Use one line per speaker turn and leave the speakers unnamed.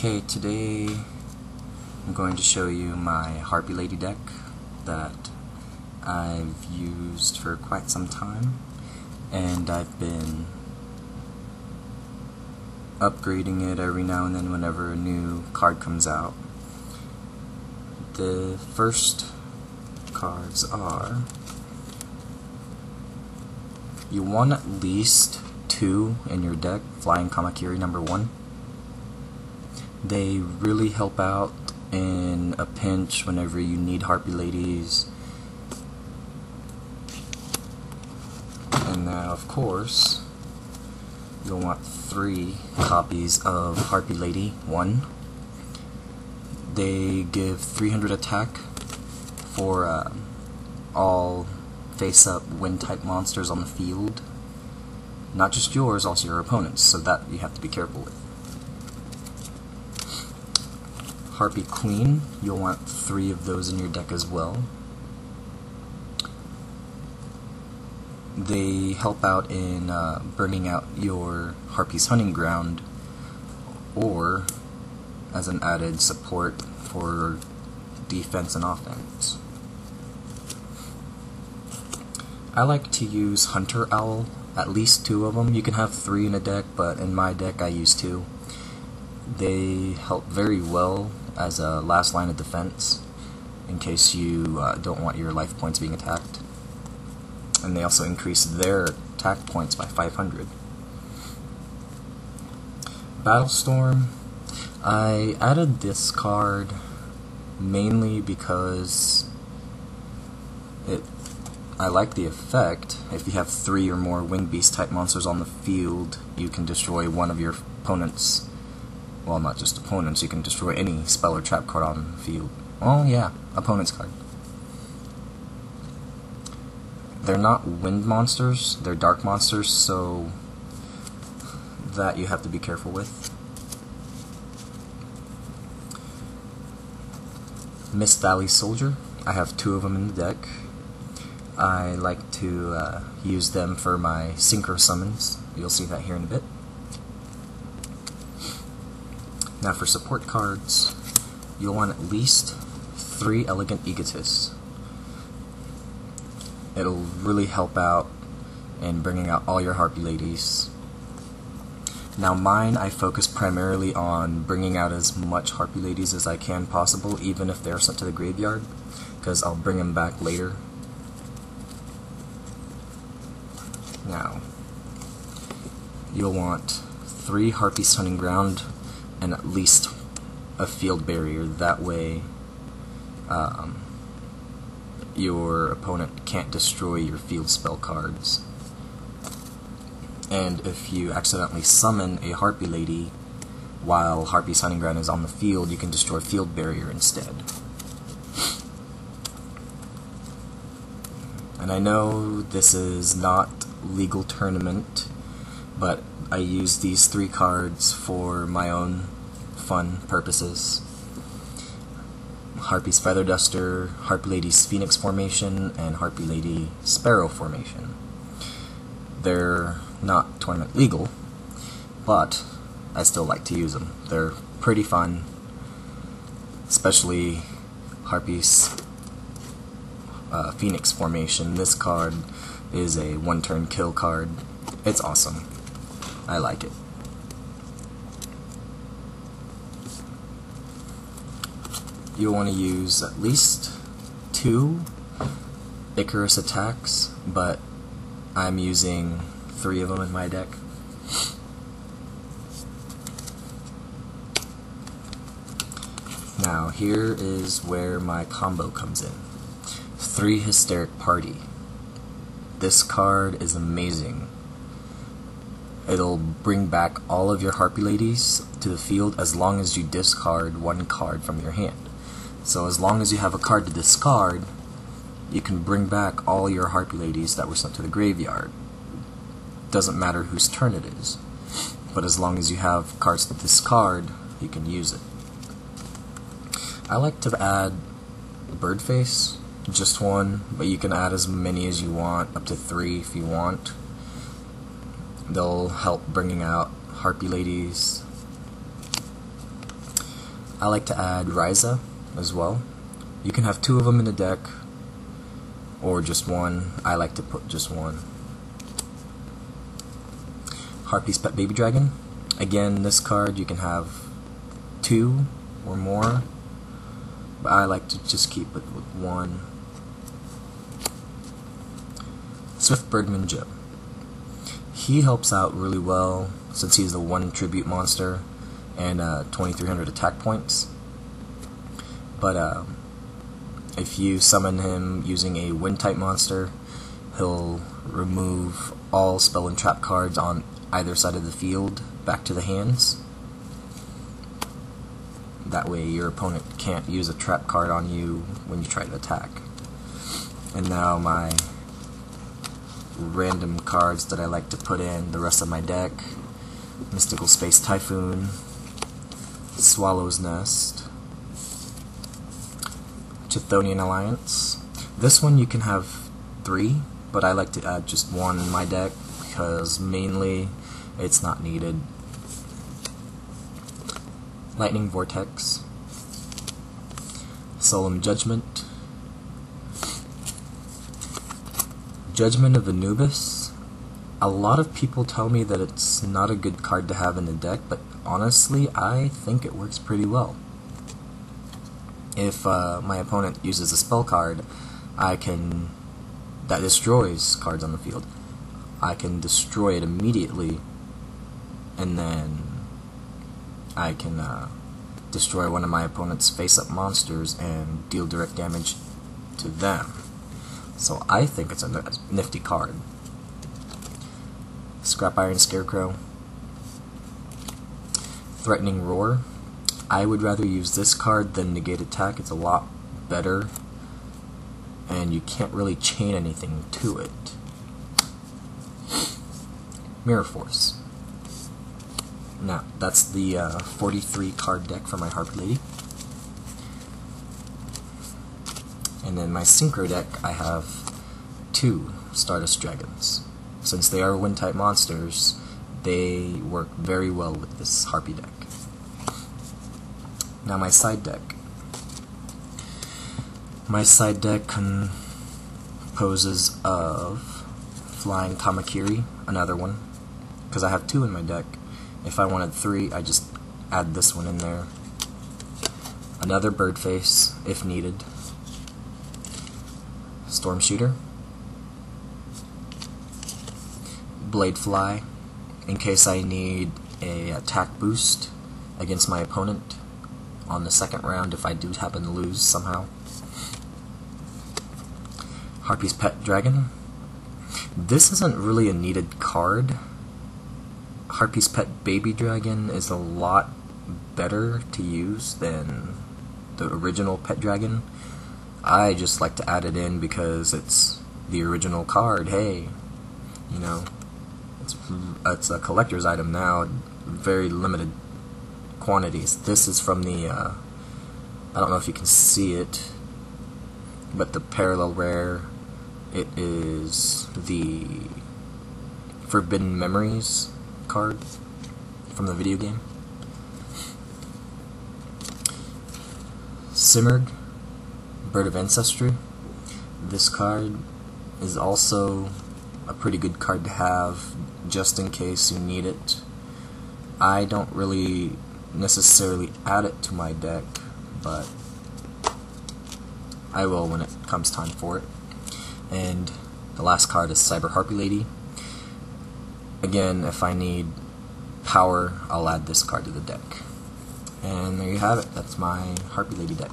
Okay, today I'm going to show you my Harpie Lady deck that I've used for quite some time, and I've been upgrading it every now and then whenever a new card comes out. The first cards are, you want at least 2 in your deck, Flying Kamakiri #1. They really help out in a pinch whenever you need Harpie Ladies. And now, of course, you'll want 3 copies of Harpie Lady 1. They give 300 attack for all face-up wind-type monsters on the field. Not just yours, also your opponent's, so that you have to be careful with. Harpie Queen, you'll want 3 of those in your deck as well. They help out in burning out your Harpie's hunting ground, or as an added support for defense and offense. I like to use Hunter Owl, at least 2 of them. You can have 3 in a deck, but in my deck I use 2. They help very well as a last line of defense in case you don't want your life points being attacked. And they also increase their attack points by 500. Battlestorm, I added this card mainly because I like the effect. If you have 3 or more Winged Beast type monsters on the field, you can destroy one of your opponent's, well, not just opponents, you can destroy any spell or trap card on the field. Oh yeah, opponent's card. They're not wind monsters, they're dark monsters, so that you have to be careful with. Mist Valley Soldier, I have 2 of them in the deck. I like to use them for my synchro summons. You'll see that here in a bit. Now for support cards, you'll want at least 3 Elegant Egotists. It'll really help out in bringing out all your Harpie Ladies. Now mine, I focus primarily on bringing out as much Harpie Ladies as I can possible, even if they're sent to the graveyard, because I'll bring them back later. Now, you'll want 3 Harpie's Hunting Ground and at least a field barrier. That way your opponent can't destroy your field spell cards. And if you accidentally summon a Harpie Lady while Harpie's Hunting Ground is on the field, you can destroy field barrier instead. And I know this is not legal tournament, but I use these 3 cards for my own fun purposes. Harpie's Feather Duster, Harpie Lady's Phoenix Formation, and Harpie Lady Sparrow Formation. They're not tournament legal, but I still like to use them. They're pretty fun, especially Harpie's Phoenix Formation. This card is a 1-turn kill card. It's awesome. I like it. You'll want to use at least 2 Icarus attacks, but I'm using 3 of them in my deck. Now here is where my combo comes in. 3 Hysteric Party. This card is amazing. It'll bring back all of your Harpie Ladies to the field as long as you discard 1 card from your hand. So as long as you have a card to discard, you can bring back all your Harpie Ladies that were sent to the graveyard. Doesn't matter whose turn it is. But as long as you have cards to discard, you can use it. I like to add Bird Face. Just 1, but you can add as many as you want, up to 3 if you want. They'll help bringing out Harpie Ladies. I like to add Ryza as well. You can have 2 of them in the deck, or just one. I like to put just one. Harpie's Pet Baby Dragon. Again, this card you can have 2 or more, but I like to just keep it with 1. Swift Birdman Joe. He helps out really well since he's the 1 tribute monster and 2300 attack points. But if you summon him using a wind type monster, he'll remove all spell and trap cards on either side of the field back to the hands. That way your opponent can't use a trap card on you when you try to attack. And now my random cards that I like to put in the rest of my deck: Mystical Space Typhoon, Swallow's Nest, Chthonian Alliance. This one you can have 3, but I like to add just 1 in my deck because mainly it's not needed. Lightning Vortex, Solemn Judgment, Judgment of Anubis. A lot of people tell me that it's not a good card to have in the deck, but honestly I think it works pretty well. If my opponent uses a spell card that destroys cards on the field, I can destroy it immediately, and then I can destroy one of my opponent's face-up monsters and deal direct damage to them. So I think it's a nifty card. Scrap Iron Scarecrow, Threatening Roar. I would rather use this card than Negate Attack. It's a lot better, and you can't really chain anything to it. Mirror Force. Now, that's the 43 card deck for my Harpie Lady. And then my Synchro deck, I have 2 Stardust Dragons. Since they are wind type monsters, they work very well with this Harpie deck. Now my side deck. My side deck composes of Flying Kamakiri, another one, because I have 2 in my deck. If I wanted 3, I just add this one in there. Another Birdface, if needed. Storm Shooter. Bladefly, in case I need a attack boost against my opponent on the second round if I do happen to lose somehow. Harpie's Pet Dragon. This isn't really a needed card. Harpie's Pet Baby Dragon is a lot better to use than the original Pet Dragon. I just like to add it in because it's the original card. Hey, you know, it's a collector's item now, very limited quantities. This is from the, I don't know if you can see it, but the parallel rare, it is the Forbidden Memories card from the video game. Simurgh, Bird of Ancestry. This card is also a pretty good card to have just in case you need it. I don't really necessarily add it to my deck, but I will when it comes time for it. And the last card is Cyber Harpie Lady. Again, if I need power, I'll add this card to the deck. And there you have it. That's my Harpie Lady deck.